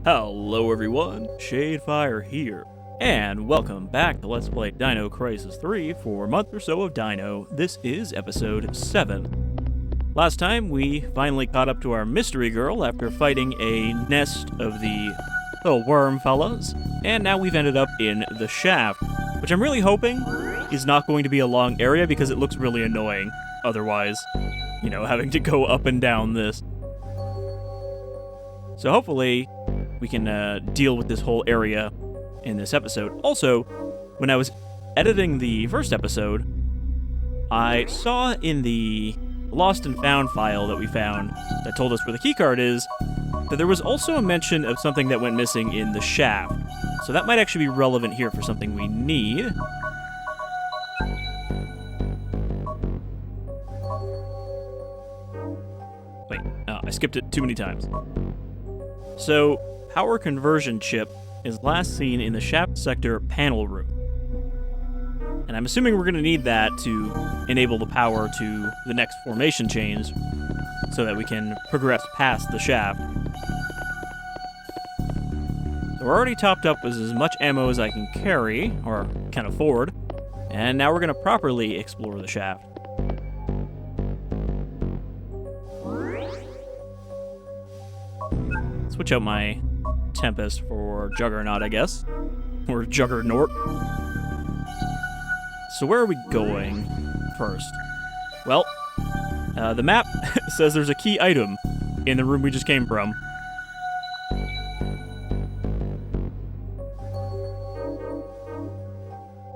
Hello everyone, Shadefyre here, and welcome back to Let's Play Dino Crisis 3 for a month or so of Dino. This is episode 7. Last time, we finally caught up to our mystery girl after fighting a nest of the little worm fellas, and now we've ended up in the shaft, which I'm really hoping is not going to be a long area because it looks really annoying otherwise, you know, having to go up and down this. So hopefully we can deal with this whole area in this episode. Also, when I was editing the first episode, I saw in the Lost and Found file that we found that told us where the keycard is, that there was also a mention of something that went missing in the shaft. So that might actually be relevant here for something we need. Wait, oh, I skipped it too many times. So, power conversion chip is last seen in the shaft sector panel room. And I'm assuming we're going to need that to enable the power to the next formation change so that we can progress past the shaft. So we're already topped up with as much ammo as I can carry, or can afford, and now we're going to properly explore the shaft. Switch out my Tempest for Juggernaut, I guess. Or Juggernaut. So where are we going first? Well, the map says there's a key item in the room we just came from.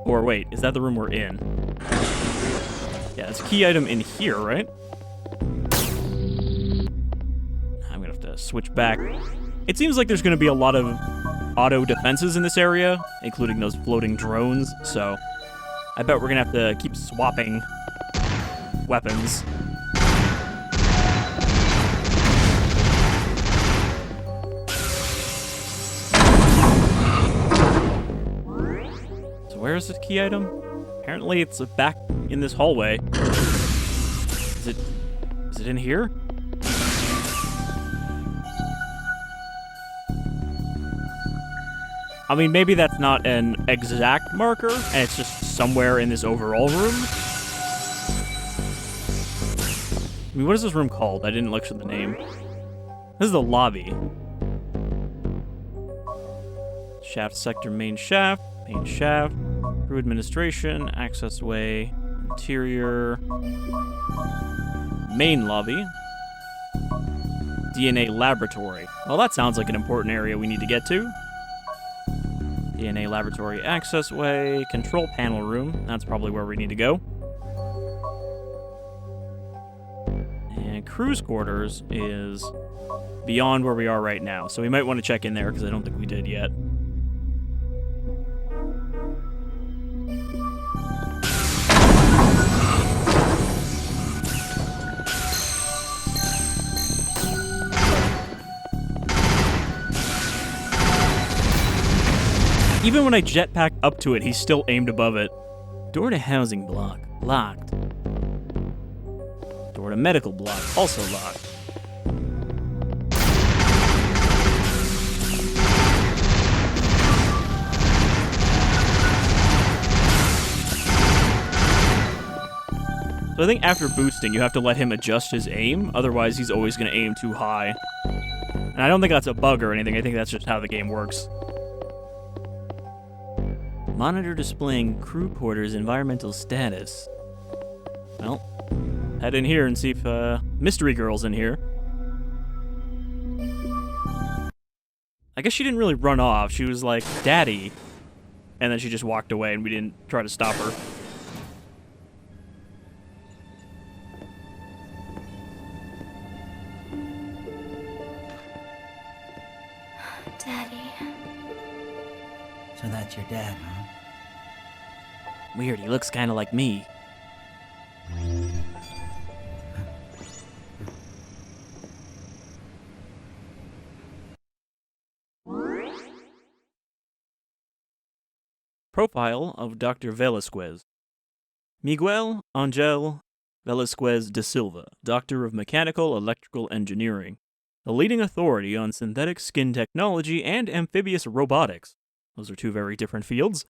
Or wait, is that the room we're in? Yeah, it's a key item in here, right? I'm gonna have to switch back. It seems like there's gonna be a lot of auto defenses in this area, including those floating drones, so I bet we're gonna have to keep swapping weapons. So where is this key item? Apparently it's back in this hallway. Is it in here? I mean, maybe that's not an exact marker, and it's just somewhere in this overall room. I mean, what is this room called? I didn't look at the name. This is the lobby. Shaft sector, main shaft, crew administration, access way, interior, main lobby, DNA laboratory. Well, that sounds like an important area we need to get to. DNA laboratory access way, control panel room. That's probably where we need to go. And crew's quarters is beyond where we are right now, so we might want to check in there because I don't think we did yet. Even when I jetpack up to it, he's still aimed above it. Door to housing block, locked. Door to medical block, also locked. So I think after boosting, you have to let him adjust his aim, otherwise he's always going to aim too high. And I don't think that's a bug or anything, I think that's just how the game works. Monitor displaying crew quarters environmental status. Well, head in here and see if Mystery Girl's in here. I guess she didn't really run off. She was like, Daddy. And then she just walked away and we didn't try to stop her. Daddy. So that's your dad, huh? Weird, he looks kind of like me. Profile of Dr. Velasquez. Miguel Angel Velasquez de Silva, Doctor of Mechanical Electrical Engineering. the leading authority on synthetic skin technology and amphibious robotics. Those are two very different fields.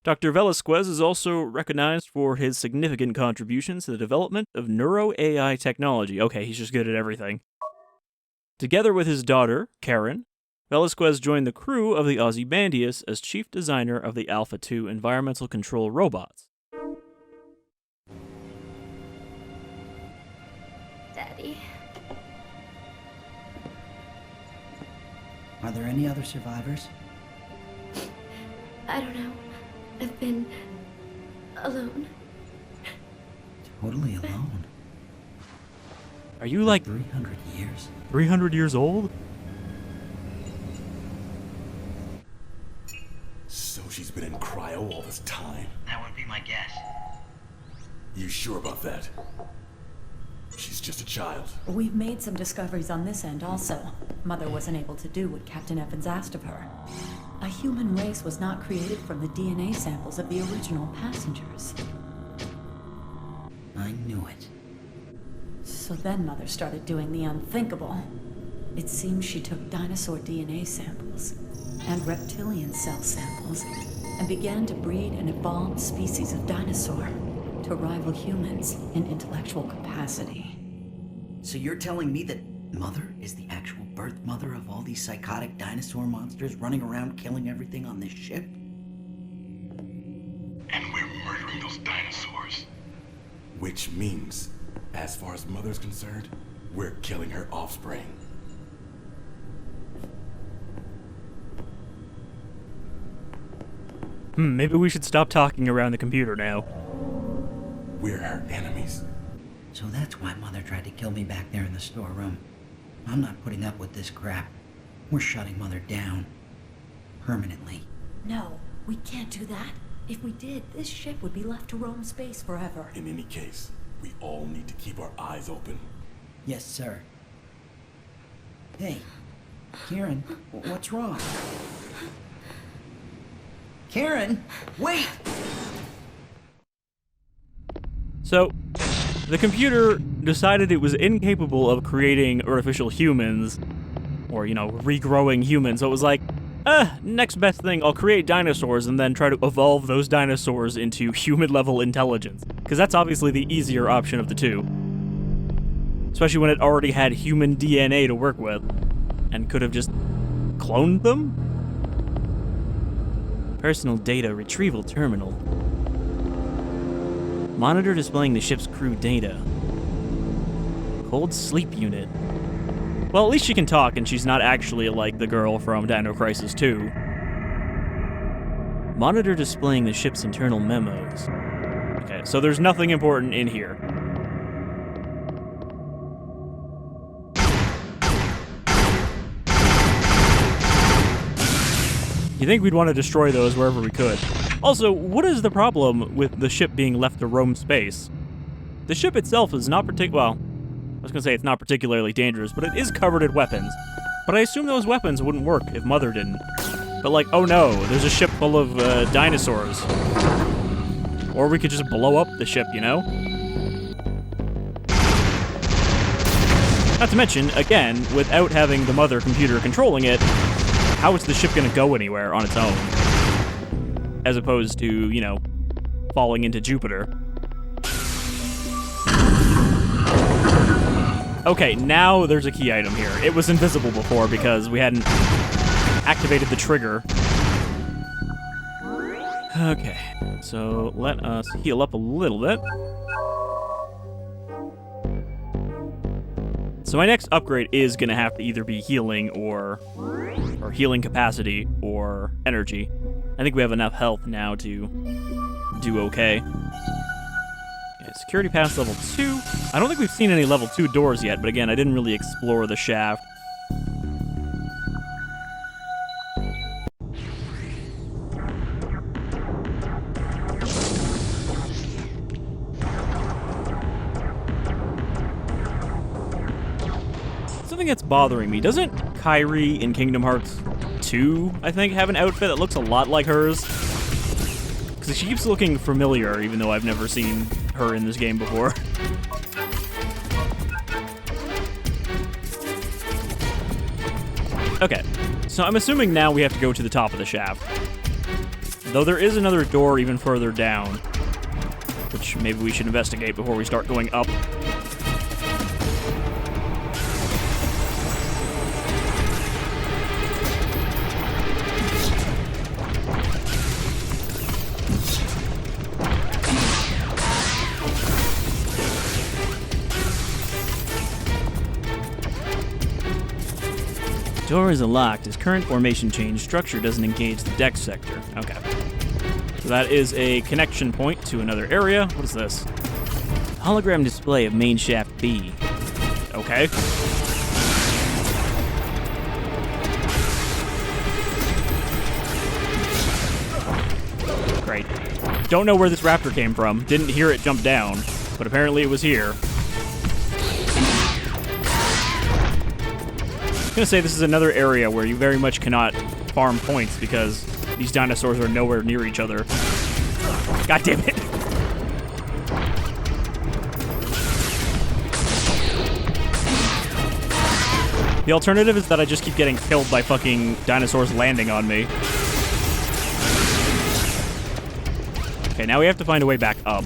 Dr. Velasquez is also recognized for his significant contributions to the development of neuro-AI technology. Okay, he's just good at everything. Together with his daughter, Caren, Velasquez joined the crew of the Ozymandias as chief designer of the Alpha 2 environmental control robots. Daddy. Are there any other survivors? I don't know. I've been alone. Totally alone. Are you like 300 years? 300 years old? So she's been in cryo all this time? That would be my guess. You sure about that? She's just a child. We've made some discoveries on this end also. Mother wasn't able to do what Captain Evans asked of her. A human race was not created from the DNA samples of the original passengers. I knew it. So then Mother started doing the unthinkable. It seems she took dinosaur DNA samples and reptilian cell samples and began to breed an evolved species of dinosaur to rival humans in intellectual capacity. So you're telling me that Mother is the actual birth mother of all these psychotic dinosaur monsters running around killing everything on this ship? And we're murdering those dinosaurs. Which means, as far as Mother's concerned, we're killing her offspring. Maybe we should stop talking around the computer now. We're her enemies. So that's why Mother tried to kill me back there in the storeroom. I'm not putting up with this crap. We're shutting Mother down. Permanently. No, we can't do that. If we did, this ship would be left to roam space forever. In any case, we all need to keep our eyes open. Yes, sir. Hey, Caren, what's wrong? Caren, wait! So, the computer decided it was incapable of creating artificial humans, or, regrowing humans, so it was like, next best thing, I'll create dinosaurs and then try to evolve those dinosaurs into human-level intelligence. Because that's obviously the easier option of the two. Especially when it already had human DNA to work with, and could have just cloned them? Personal data retrieval terminal. Monitor displaying the ship's crew data. Cold sleep unit. Well, at least she can talk and she's not actually like the girl from Dino Crisis 2. Monitor displaying the ship's internal memos. Okay, so there's nothing important in here. You think we'd want to destroy those wherever we could. Also, what is the problem with the ship being left to roam space? The ship itself is not well, I was gonna say it's not particularly dangerous, but it is covered in weapons. But I assume those weapons wouldn't work if Mother didn't. But like, oh no, there's a ship full of dinosaurs. Or we could just blow up the ship, Not to mention, again, without having the Mother computer controlling it, how is the ship gonna go anywhere on its own? As opposed to, falling into Jupiter. Okay, now there's a key item here. It was invisible before because we hadn't activated the trigger. Okay, so let us heal up a little bit. So my next upgrade is going to have to either be healing or healing capacity or energy. I think we have enough health now to do okay. Okay, security pass level 2. I don't think we've seen any level 2 doors yet, but again, I didn't really explore the shaft. Something that's bothering me. Doesn't Kairi in Kingdom Hearts 2, I think, have an outfit that looks a lot like hers? Because she keeps looking familiar, even though I've never seen her in this game before. Okay, so I'm assuming now we have to go to the top of the shaft. Though there is another door even further down, which maybe we should investigate before we start going up. Door is locked. As current formation change, structure doesn't engage the deck sector. Okay. So that is a connection point to another area. What is this? Hologram display of main shaft B. Okay. Great. Don't know where this raptor came from. Didn't hear it jump down, but apparently it was here. I'm gonna say this is another area where you very much cannot farm points because these dinosaurs are nowhere near each other. God damn it. The alternative is that I just keep getting killed by fucking dinosaurs landing on me. Okay, now we have to find a way back up.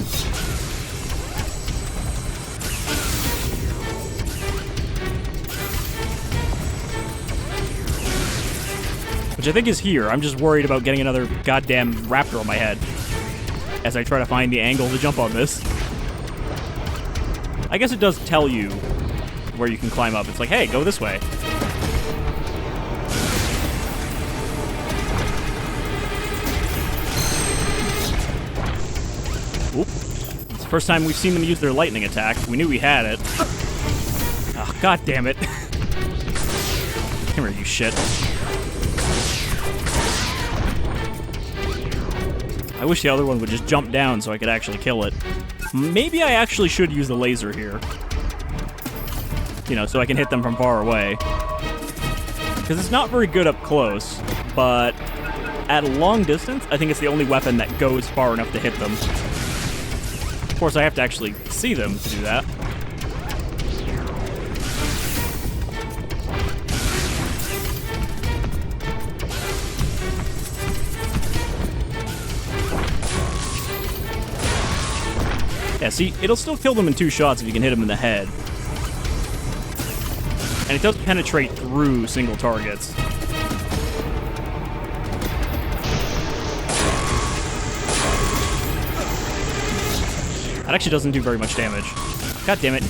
Which I think is here. I'm just worried about getting another goddamn raptor on my head as I try to find the angle to jump on this. I guess it does tell you where you can climb up. It's like, hey, go this way. Oop. It's the first time we've seen them use their lightning attack. We knew we had it. Oh, god damn it. Come here, you shit. I wish the other one would just jump down so I could actually kill it. Maybe I actually should use the laser here. You know, so I can hit them from far away. Because it's not very good up close, but at a long distance, I think it's the only weapon that goes far enough to hit them. Of course, I have to actually see them to do that. Yeah, see, it'll still kill them in 2 shots if you can hit them in the head. And it does penetrate through single targets. That actually doesn't do very much damage. God damn it.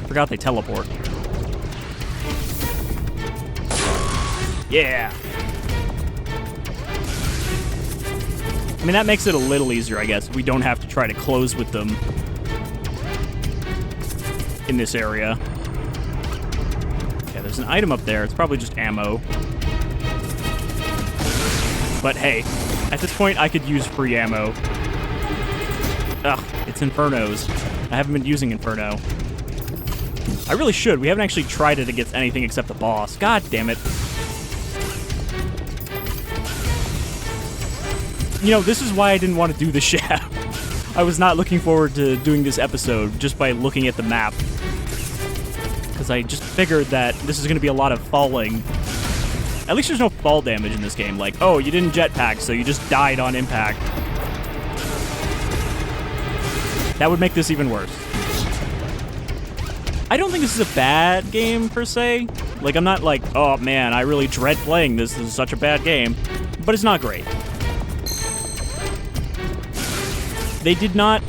Forgot they teleport. Yeah! I mean, that makes it a little easier, I guess. We don't have to try to close with them in this area. Okay, there's an item up there. It's probably just ammo. But hey, at this point, I could use free ammo. Ugh, it's Infernos. I haven't been using Inferno. I really should. We haven't actually tried it against anything except the boss. God damn it. You know, this is why I didn't want to do the shaft. I was not looking forward to doing this episode just by looking at the map. Because I just figured that this is going to be a lot of falling. At least there's no fall damage in this game. Like, oh, you didn't jetpack, so you just died on impact. That would make this even worse. I don't think this is a bad game, per se. Like, I'm not like, oh man, I really dread playing this. This is such a bad game. But it's not great. They did not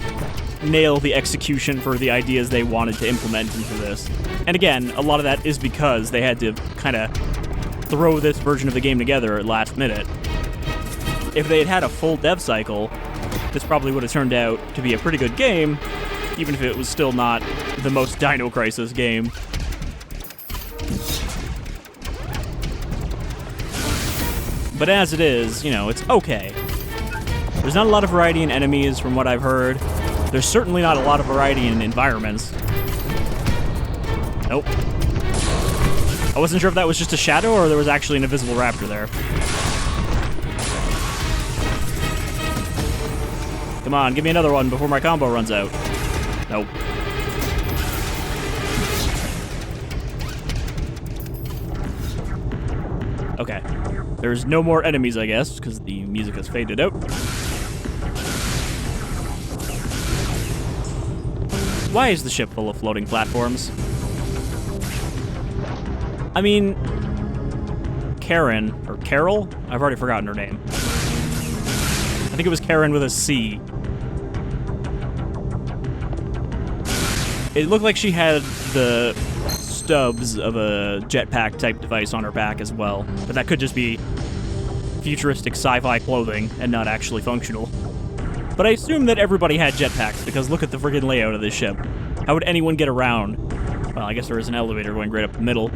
nail the execution for the ideas they wanted to implement into this. And again, a lot of that is because they had to kind of throw this version of the game together at last minute. If they had had a full dev cycle, this probably would have turned out to be a pretty good game, even if it was still not the most Dino Crisis game. But as it is, you know, it's okay. There's not a lot of variety in enemies from what I've heard. There's certainly not a lot of variety in environments. Nope. I wasn't sure if that was just a shadow or there was actually an invisible raptor there. Come on, give me another one before my combo runs out. Nope. Okay. There's no more enemies, I guess, because the music has faded out. Why is the ship full of floating platforms? I mean, Caren, or Carol? I've already forgotten her name. I think it was Caren with a C. It looked like she had the stubs of a jetpack type device on her back as well, but that could just be futuristic sci-fi clothing and not actually functional. But I assume that everybody had jetpacks, because look at the friggin' layout of this ship. How would anyone get around? Well, I guess there is an elevator going right up the middle.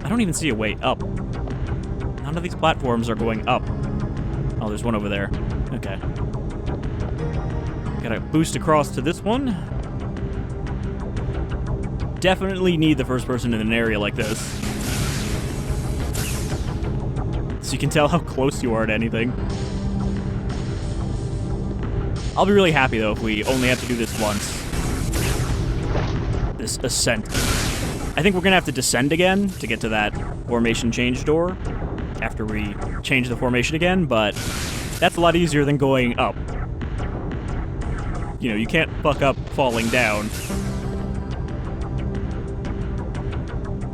I don't even see a way up. None of these platforms are going up. Oh, there's one over there. Okay. Gotta boost across to this one. Definitely need the first person in an area like this, so you can tell how close you are to anything. I'll be really happy, though, if we only have to do this once. This ascent. I think we're gonna have to descend again to get to that formation change door after we change the formation again, but that's a lot easier than going up. You know, you can't fuck up falling down.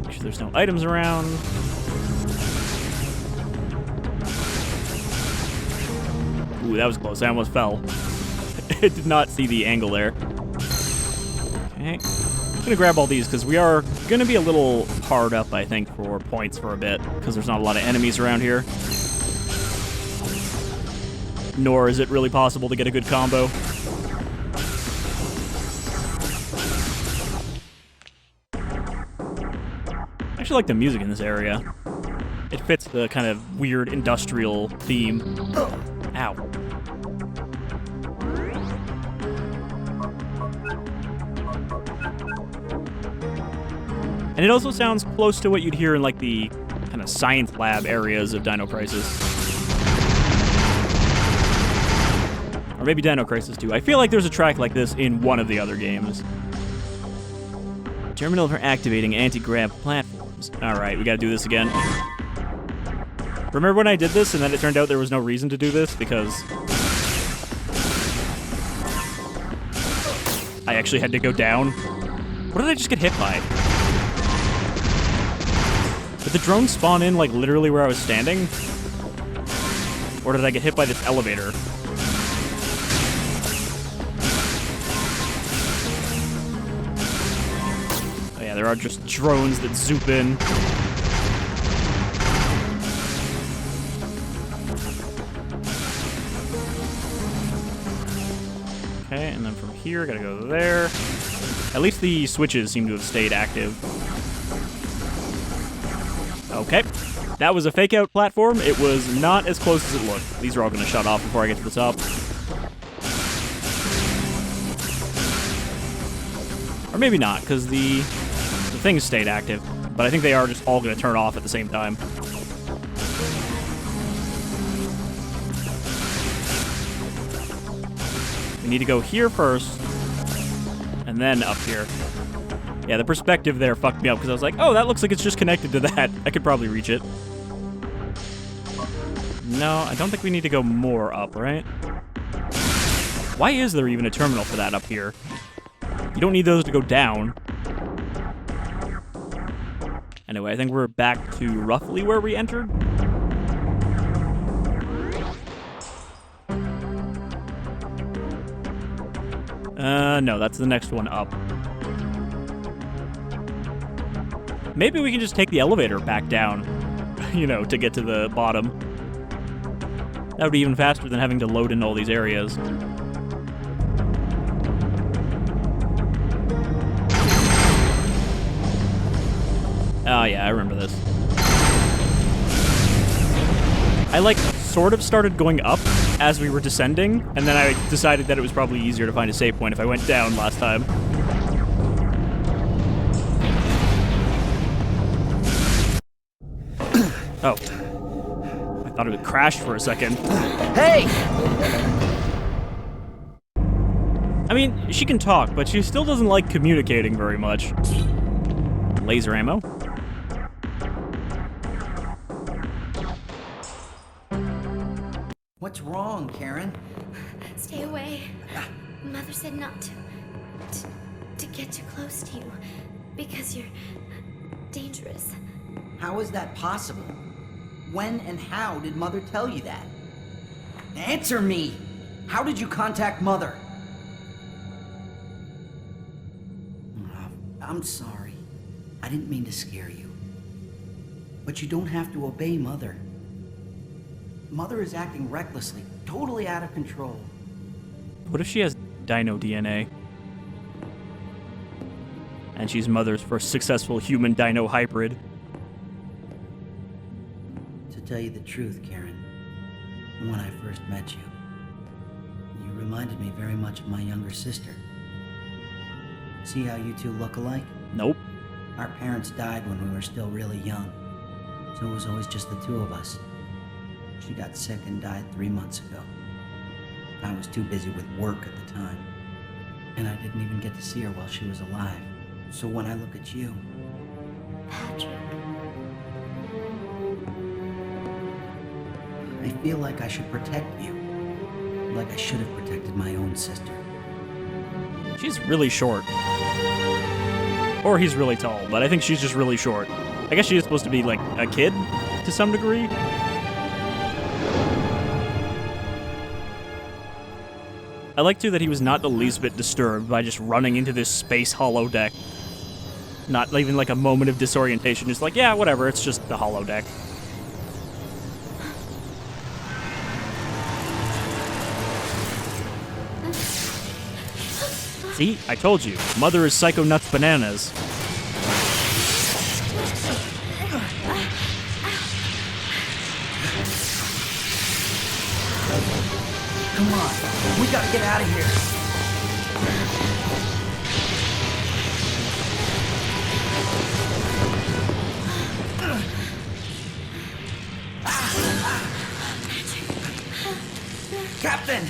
Make sure there's no items around. Ooh, that was close. I almost fell. I did not see the angle there. Okay. I'm gonna grab all these because we are gonna be a little hard up, I think, for points for a bit, because there's not a lot of enemies around here. Nor is it really possible to get a good combo. I actually like the music in this area. It fits the kind of weird industrial theme. Ow. And it also sounds close to what you'd hear in like the kind of science lab areas of Dino Crisis. Or maybe Dino Crisis 2. I feel like there's a track like this in one of the other games. Terminal for activating anti-grav platforms. Alright, we gotta do this again. Remember when I did this and then it turned out there was no reason to do this because I actually had to go down? What did I just get hit by? Did the drone spawn in, like, literally where I was standing? Or did I get hit by this elevator? Oh yeah, there are just drones that zoop in. Okay, and then from here, gotta go there. At least the switches seem to have stayed active. Okay, that was a fake-out platform. It was not as close as it looked. These are all going to shut off before I get to the top. Or maybe not, because the things stayed active. But I think they are just all going to turn off at the same time. We need to go here first, and then up here. Yeah, the perspective there fucked me up because I was like, oh, that looks like it's just connected to that. I could probably reach it. No, I don't think we need to go more up, right? Why is there even a terminal for that up here? You don't need those to go down. Anyway, I think we're back to roughly where we entered. No, that's the next one up. Maybe we can just take the elevator back down, you know, to get to the bottom. That would be even faster than having to load in all these areas. Oh yeah, I remember this. I, like, sort of started going up as we were descending, and then I decided that it was probably easier to find a save point if I went down last time. Oh. I thought it would crash for a second. Hey! I mean, she can talk, but she still doesn't like communicating very much. laser ammo. What's wrong, Caren? Stay away. Mother said not to get too close to you because you're dangerous. How is that possible? When and how did Mother tell you that? Answer me! How did you contact Mother? I'm sorry. I didn't mean to scare you. But you don't have to obey Mother. Mother is acting recklessly, totally out of control. What if she has Dino DNA? And she's Mother's first successful human-dino hybrid. To tell you the truth, Caren, when I first met you, you reminded me very much of my younger sister. See how you two look alike? Nope. Our parents died when we were still really young, so it was always just the two of us. She got sick and died 3 months ago. I was too busy with work at the time, and I didn't even get to see her while she was alive. So when I look at you... Patrick. I feel like I should protect you, like I should have protected my own sister. She's really short. Or he's really tall, but I think she's just really short. I guess she's supposed to be like a kid to some degree. I like too that he was not the least bit disturbed by just running into this space holodeck. Not even like a moment of disorientation, just like, yeah, whatever, it's just the holodeck. See, I told you, Mother is psycho nuts bananas. Come on, we gotta get out of here. Captain!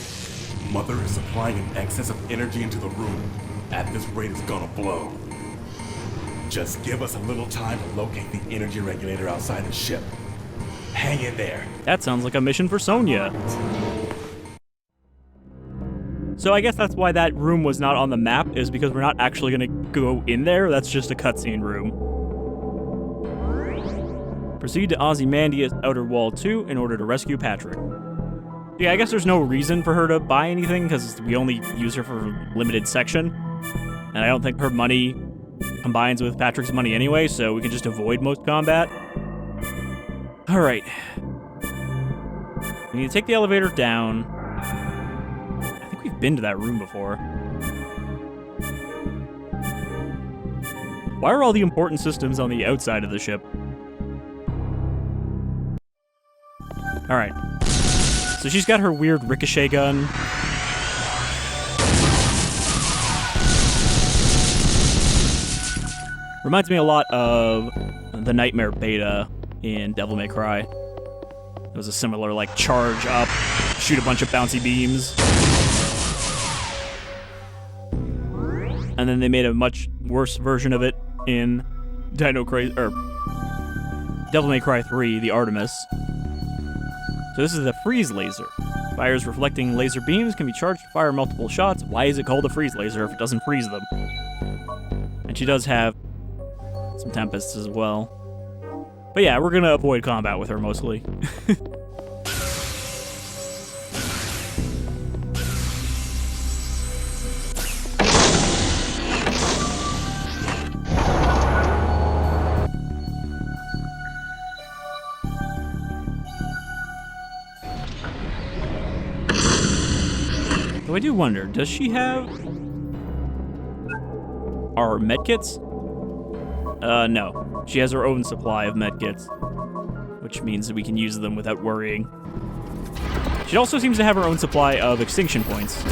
Mother is supplying an excess of energy into the room. At this rate, it's gonna blow. Just give us a little time to locate the energy regulator outside the ship. Hang in there. That sounds like a mission for Sonya. So I guess that's why that room was not on the map, is because we're not actually gonna go in there. That's just a cutscene room. Proceed to Ozymandias Outer Wall 2 in order to rescue Patrick. Yeah, I guess there's no reason for her to buy anything, because we only use her for a limited section. And I don't think her money combines with Patrick's money anyway, so we can just avoid most combat. Alright. We need to take the elevator down. I think we've been to that room before. Why are all the important systems on the outside of the ship? Alright. So she's got her weird ricochet gun. Reminds me a lot of the Nightmare beta in Devil May Cry. It was a similar, like, charge up, shoot a bunch of bouncy beams. And then they made a much worse version of it in Devil May Cry 3, the Artemis. So this is a freeze laser. Fires reflecting laser beams can be charged to fire multiple shots. Why is it called a freeze laser if it doesn't freeze them? And she does have some tempests as well. But yeah, we're gonna avoid combat with her mostly. I do wonder, does she have our medkits? No. She has her own supply of medkits, which means that we can use them without worrying. She also seems to have her own supply of extinction points.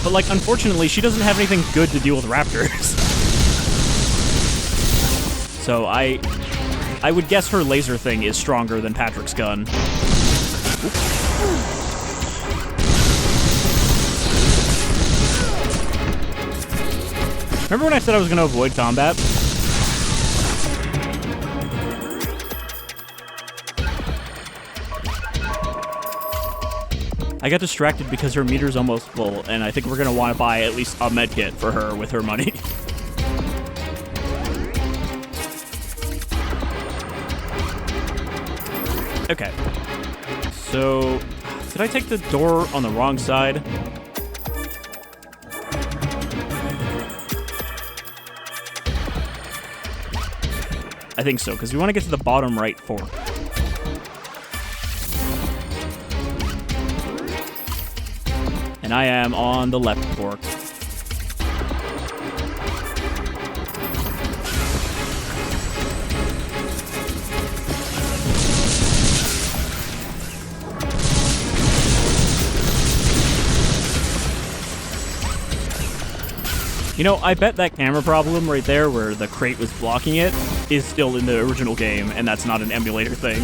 But, like, unfortunately, she doesn't have anything good to deal with raptors. So I I would guess her laser thing is stronger than Patrick's gun. Oop. Remember when I said I was going to avoid combat? I got distracted because her meter's almost full, and I think we're going to want to buy at least a medkit for her with her money. Okay. So, did I take the door on the wrong side? I think so, because we want to get to the bottom right fork. And I am on the left fork. You know, I bet that camera problem right there where the crate was blocking it is still in the original game, and that's not an emulator thing.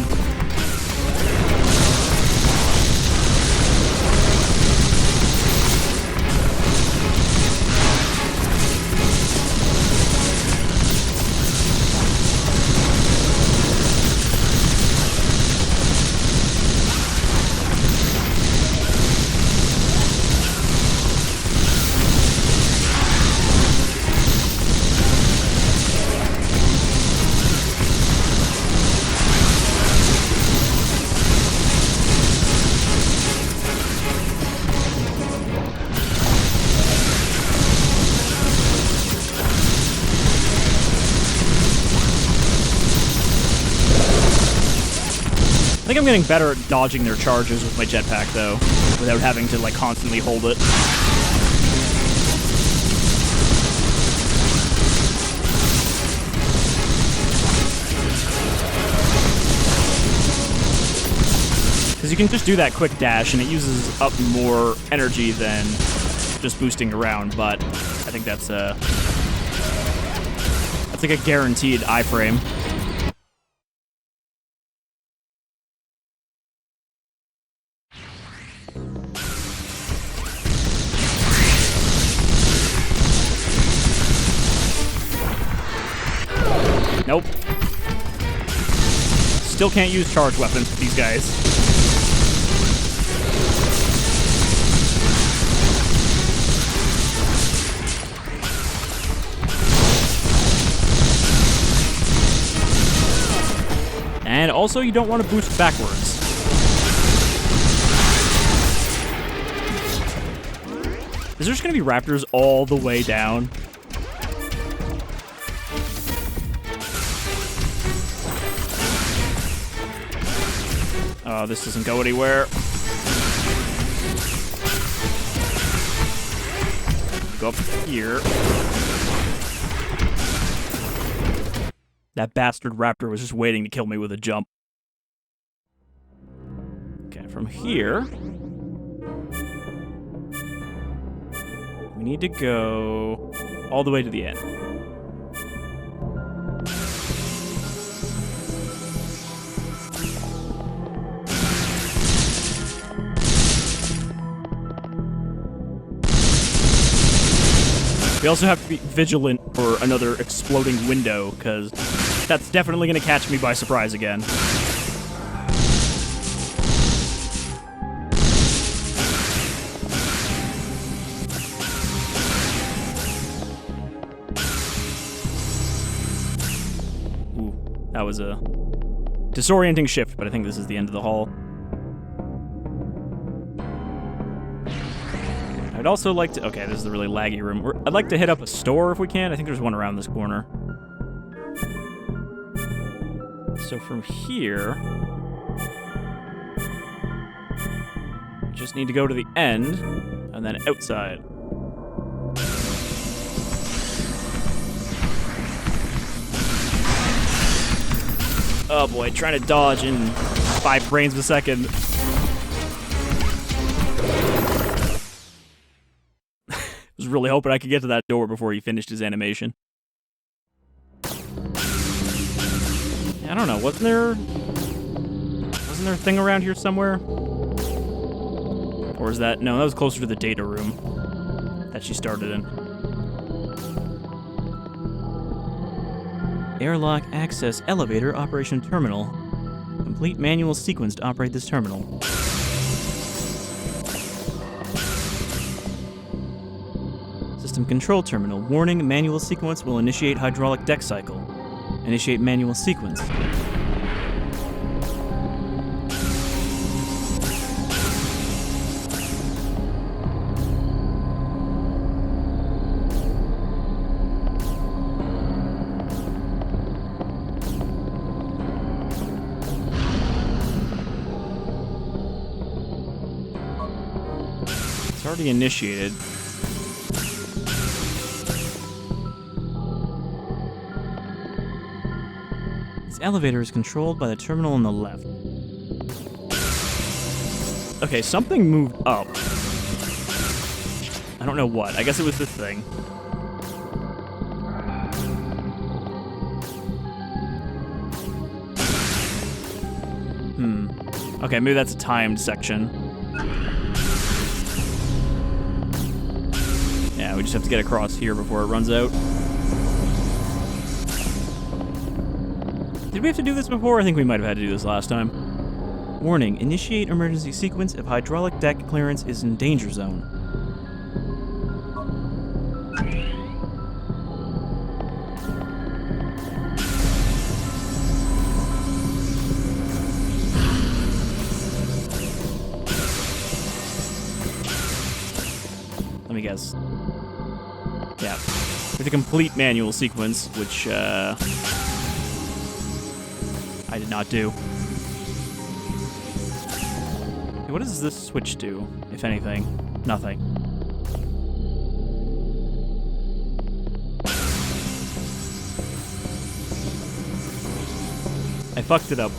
I think I'm getting better at dodging their charges with my jetpack, though, without having to, like, constantly hold it. Because you can just do that quick dash, and it uses up more energy than just boosting around, but I think that's like a guaranteed iframe. Nope. Still can't use charge weapons with these guys. And also, you don't want to boost backwards. Is there just going to be raptors all the way down? Oh, this doesn't go anywhere. Go up here. That bastard raptor was just waiting to kill me with a jump. Okay, from here, we need to go all the way to the end. We also have to be vigilant for another exploding window, because that's definitely going to catch me by surprise again. Ooh, that was a disorienting shift, but I think this is the end of the hall. I'd also like to... Okay, this is a really laggy room. I'd like to hit up a store if we can. I think there's one around this corner. So from here... just need to go to the end, and then outside. Oh boy, trying to dodge in 5 frames a second. Was really hoping I could get to that door before he finished his animation. I don't know, wasn't there a thing around here somewhere? Or is that... No, that was closer to the data room that she started in. Airlock access elevator operation terminal. Complete manual sequence to operate this terminal. System control terminal. Warning, manual sequence will initiate hydraulic deck cycle. Initiate manual sequence. It's already initiated. This elevator is controlled by the terminal on the left. Okay, something moved up. I don't know what. I guess it was this thing. Okay, maybe that's a timed section. Yeah, we just have to get across here before it runs out. Did we have to do this before? I think we might have had to do this last time. Warning, initiate emergency sequence if hydraulic deck clearance is in danger zone. Let me guess. Yeah. With a complete manual sequence, which, I did not do. Okay, what does this switch do, if anything? Nothing. I fucked it up.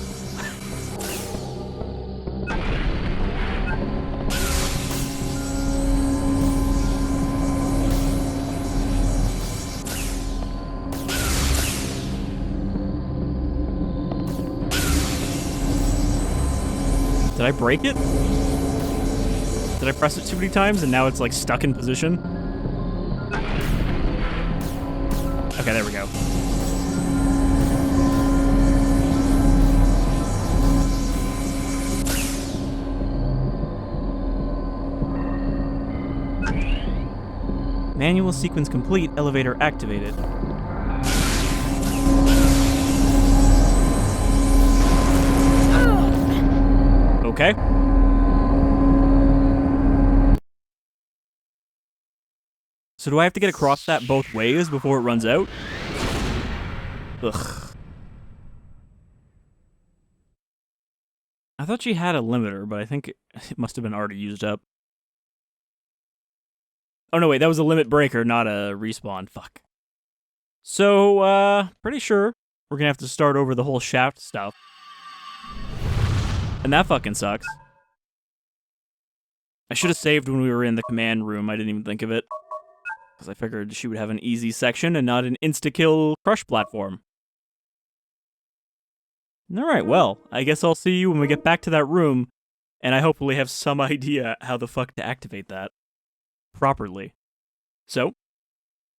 Did I break it? Did I press it too many times and now it's like stuck in position? Okay, there we go. Manual sequence complete, elevator activated. Okay. So do I have to get across that both ways before it runs out? Ugh. I thought she had a limiter, but I think it must have been already used up. Oh no, wait, that was a limit breaker, not a respawn. Fuck. So, pretty sure we're gonna have to start over the whole shaft stuff. And that fucking sucks. I should have saved when we were in the command room. I didn't even think of it. Because I figured she would have an easy section and not an insta-kill crush platform. Alright, well, I guess I'll see you when we get back to that room, and I hopefully have some idea how the fuck to activate that properly. So,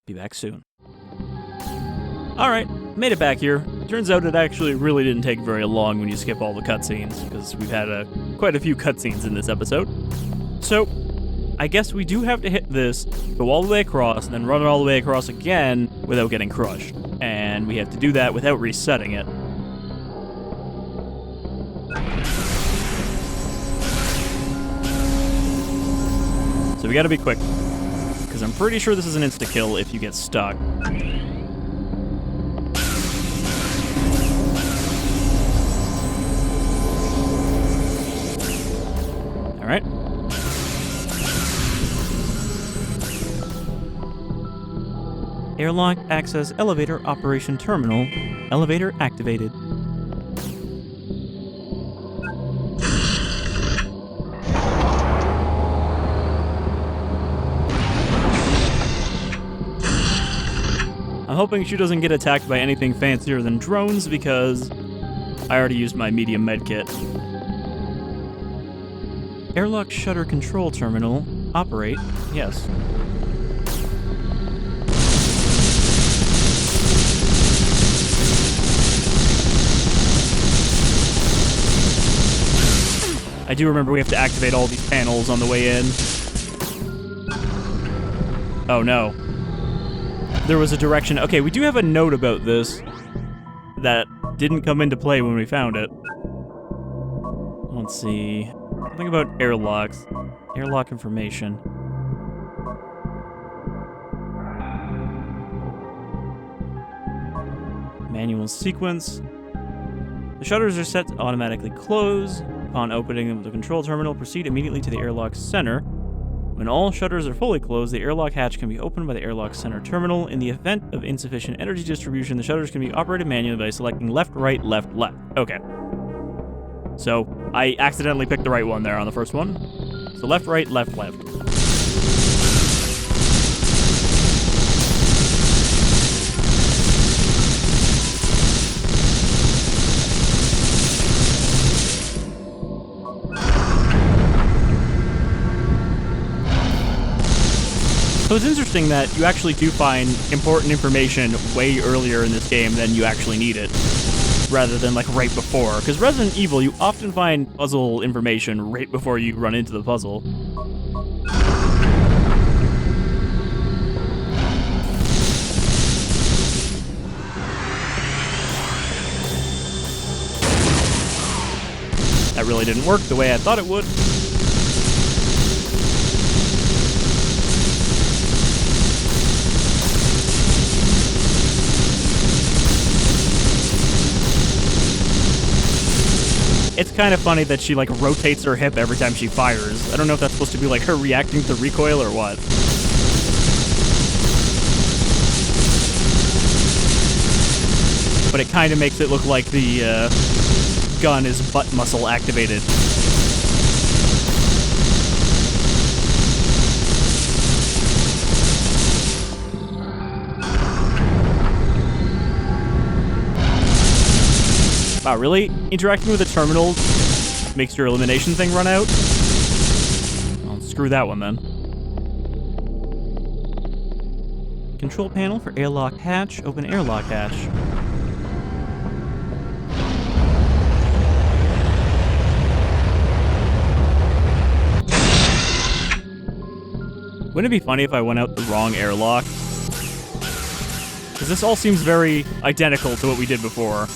be back soon. Alright, made it back here. Turns out it actually really didn't take very long when you skip all the cutscenes, because we've had quite a few cutscenes in this episode. So, I guess we do have to hit this, go all the way across, and then run it all the way across again without getting crushed. And we have to do that without resetting it. So we gotta be quick, because I'm pretty sure this is an insta-kill if you get stuck. Alright. Airlock access elevator operation terminal. Elevator activated. I'm hoping she doesn't get attacked by anything fancier than drones because I already used my medium med kit. Airlock shutter control terminal. Operate. Yes. I do remember we have to activate all these panels on the way in. Oh no. There was a direction. Okay, we do have a note about this that didn't come into play when we found it. Let's see. Something about airlocks. Airlock information. Manual sequence. The shutters are set to automatically close. Upon opening of the control terminal, proceed immediately to the airlock center. When all shutters are fully closed, the airlock hatch can be opened by the airlock center terminal. In the event of insufficient energy distribution, the shutters can be operated manually by selecting left, right, left, left. Okay. So, I accidentally picked the right one there on the first one. So left, right, left, left. So it's interesting that you actually do find important information way earlier in this game than you actually need it, rather than like right before. Because Resident Evil, you often find puzzle information right before you run into the puzzle. That really didn't work the way I thought it would. It's kind of funny that she, like, rotates her hip every time she fires. I don't know if that's supposed to be, like, her reacting to recoil or what. But it kind of makes it look like the gun is butt muscle activated. Wow, really? Interacting with a terminal makes your elimination thing run out? Well, screw that one then. Control panel for airlock hatch. Open airlock hatch. Wouldn't it be funny if I went out the wrong airlock? Because this all seems very identical to what we did before.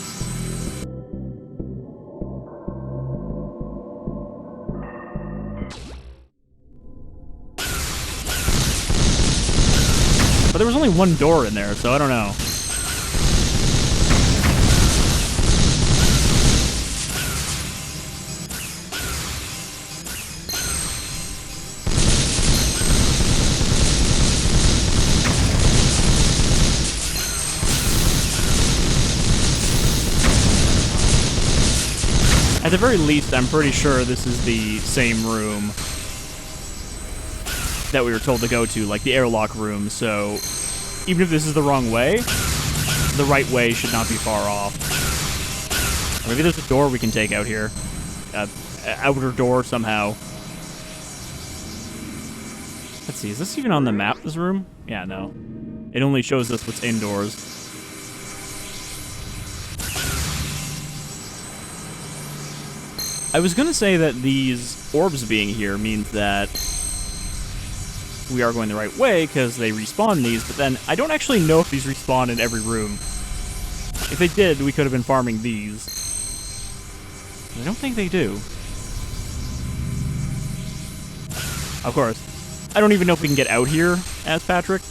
But there was only one door in there, so I don't know. At the very least, I'm pretty sure this is the same room that we were told to go to, like the airlock room, so even if this is the wrong way, the right way should not be far off. Or maybe there's a door we can take out here. Outer door somehow. Let's see, is this even on the map, this room? Yeah, no. It only shows us what's indoors. I was gonna say that these orbs being here means that we are going the right way because they respawn these, but then I don't actually know if these respawn in every room. If they did, we could have been farming these. I don't think they do. Of course. I don't even know if we can get out here as Patrick.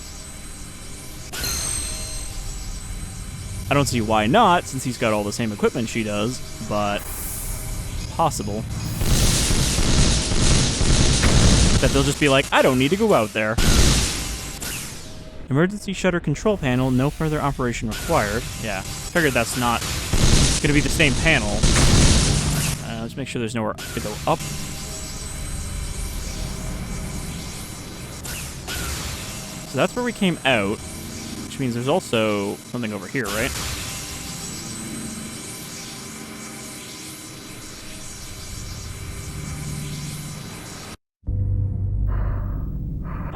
I don't see why not, since he's got all the same equipment she does, but possible. That they'll just be like, I don't need to go out there. Emergency shutter control panel, no further operation required. Yeah, figured that's not going to be the same panel. Let's make sure there's nowhere to go up. So that's where we came out, which means there's also something over here, right?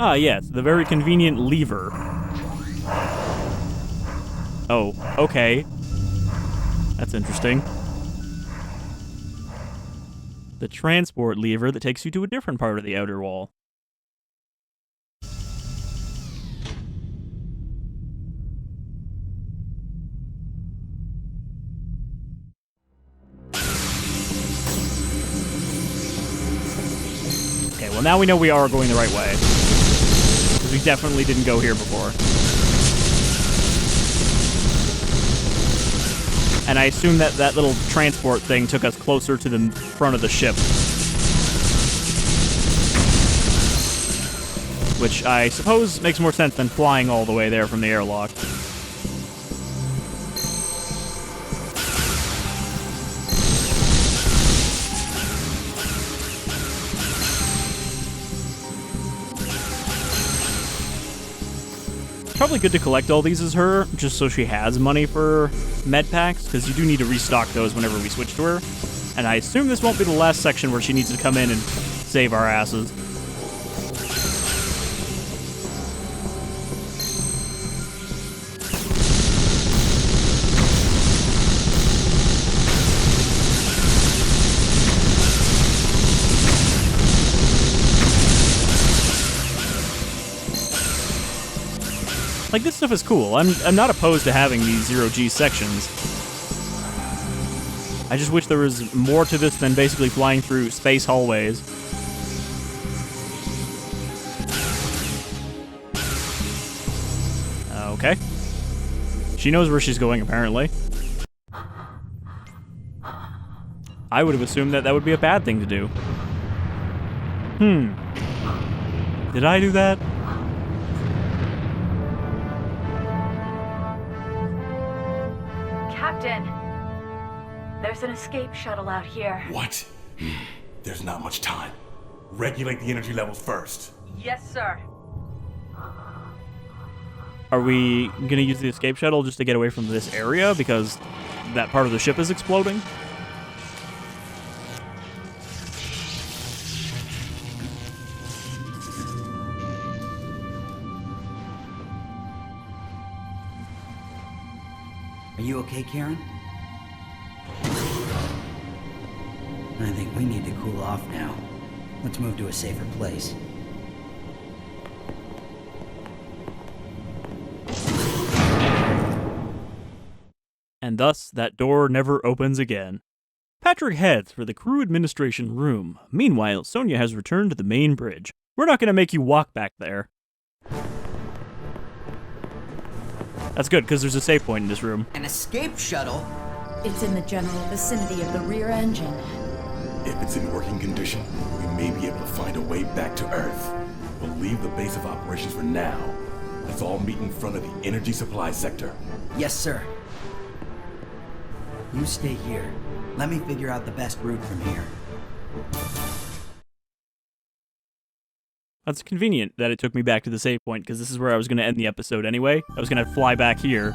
Ah, yes, the very convenient lever. Oh, okay. That's interesting. The transport lever that takes you to a different part of the outer wall. Okay, well now we know we are going the right way. Because we definitely didn't go here before. And I assume that that little transport thing took us closer to the front of the ship. Which I suppose makes more sense than flying all the way there from the airlock. Probably good to collect all these as her, just so she has money for med packs, because you do need to restock those whenever we switch to her. And I assume this won't be the last section where she needs to come in and save our asses. Like, this stuff is cool. I'm not opposed to having these 0G sections. I just wish there was more to this than basically flying through space hallways. Okay. She knows where she's going, apparently. I would have assumed that that would be a bad thing to do. Did I do that? Captain, there's an escape shuttle out here. What? There's not much time. Regulate the energy levels first. Yes, sir. Are we gonna use the escape shuttle just to get away from this area because that part of the ship is exploding? Are you okay, Caren? I think we need to cool off now. Let's move to a safer place. And thus, that door never opens again. Patrick heads for the crew administration room. Meanwhile, Sonya has returned to the main bridge. We're not gonna make you walk back there. That's good, because there's a save point in this room. An escape shuttle? It's in the general vicinity of the rear engine. If it's in working condition, we may be able to find a way back to Earth. We'll leave the base of operations for now. Let's all meet in front of the energy supply sector. Yes, sir. You stay here. Let me figure out the best route from here. That's convenient that it took me back to the save point, because this is where I was going to end the episode anyway. I was going to fly back here.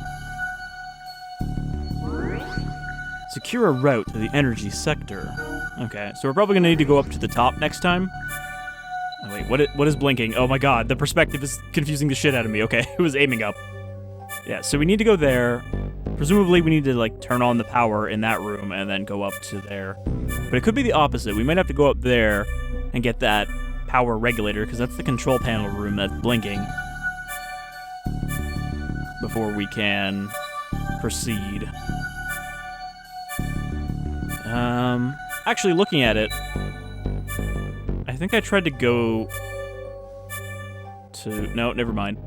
Secure a route to the energy sector. Okay, so we're probably going to need to go up to the top next time. Oh, wait, what is blinking? Oh my god, the perspective is confusing the shit out of me. Okay, it was aiming up. Yeah, so we need to go there. Presumably we need to, like, turn on the power in that room and then go up to there. But it could be the opposite. We might have to go up there and get that power regulator, because that's the control panel room that's blinking, before we can proceed. Actually, looking at it, I think I tried to go to... No, never mind.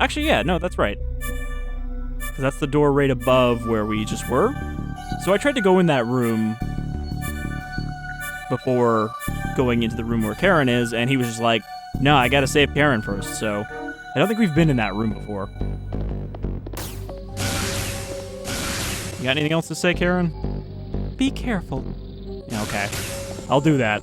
Actually, yeah, no, that's right. Because that's the door right above where we just were. So I tried to go in that room before going into the room where Caren is, and he was just like, no, I gotta save Caren first, so I don't think we've been in that room before. You got anything else to say, Caren? Be careful. Yeah, okay. I'll do that.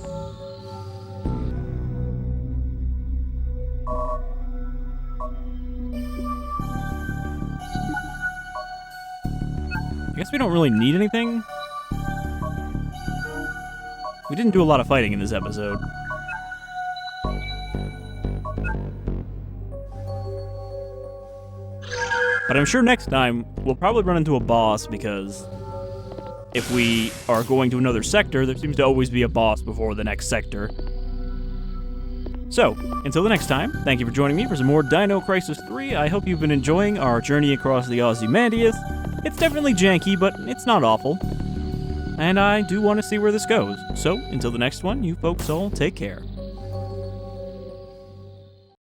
I guess we don't really need anything. We didn't do a lot of fighting in this episode. But I'm sure next time we'll probably run into a boss, because if we are going to another sector, there seems to always be a boss before the next sector. So, until the next time, thank you for joining me for some more Dino Crisis 3. I hope you've been enjoying our journey across the Ozymandias. It's definitely janky, but it's not awful. And I do want to see where this goes. So, until the next one, you folks all take care.